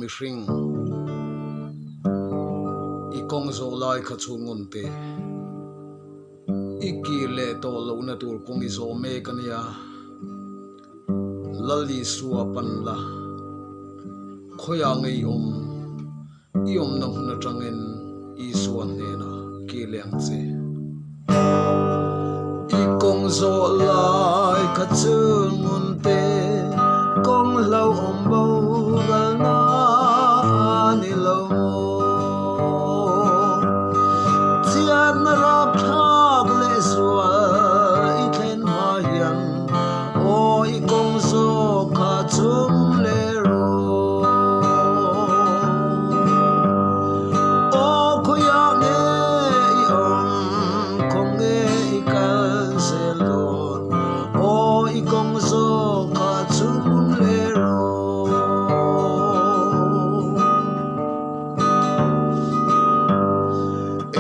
mi hring I kong zo lai kha chungun te I ki le to lo na tur kong I zo me kania lali suwa pan la khoya ngei I na huna tangin I suan ne na ki leng che I kong zo lai kha chungun te kong lau bo gal na ni lo mo chian na rap thak le suwa I thlen ma hian o I kong zo kha chum le ro o khoya nge I kong nge I kal se lon o I kong zo kha chum le ro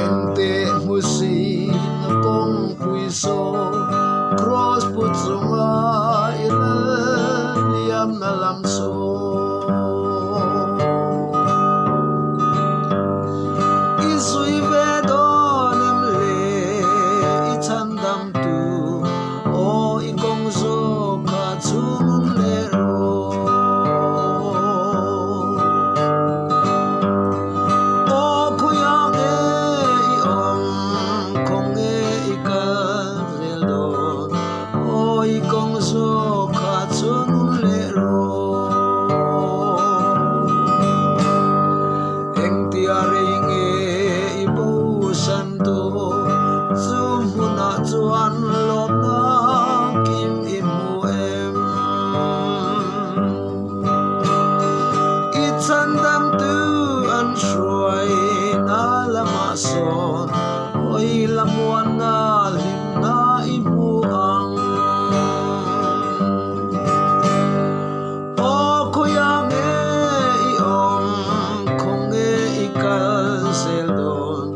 ente musi na kong pui so cross put zonga ila liam na lam so isui ve donim le I chandam tu o I kong zo kha chum le ro o kuya nge I kong nge I kal zel don o I kong zo kha chum le ro eng tia re nge I bo san to zum huna chuan lop na kim I mu em I chandam tu an shruai na lama son oi lamuan na lim na I mu ang o kuya nge I kong nge I kal sel don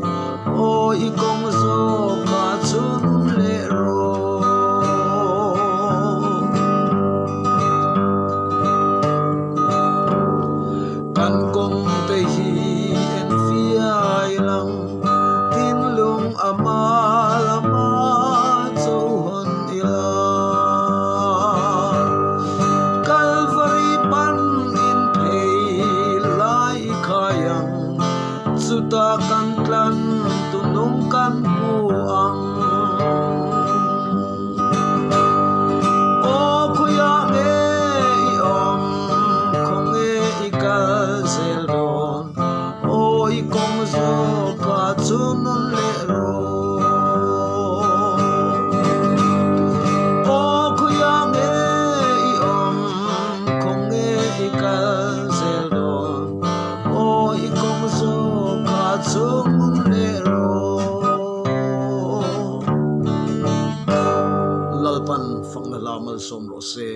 o I kong zo kha chum le ro kan kong te hi en fiai lang tin lung ama lama chohon ila Calvary pan in pay lai khayang suta kan tlan tunong kan buang o kuya nge I kong nge I kal sel don o I kong zo kha chum le ro o kuya nge I kong nge I kal sel don o I kong zo kha chum le ro lalpan phang na lamal som ro se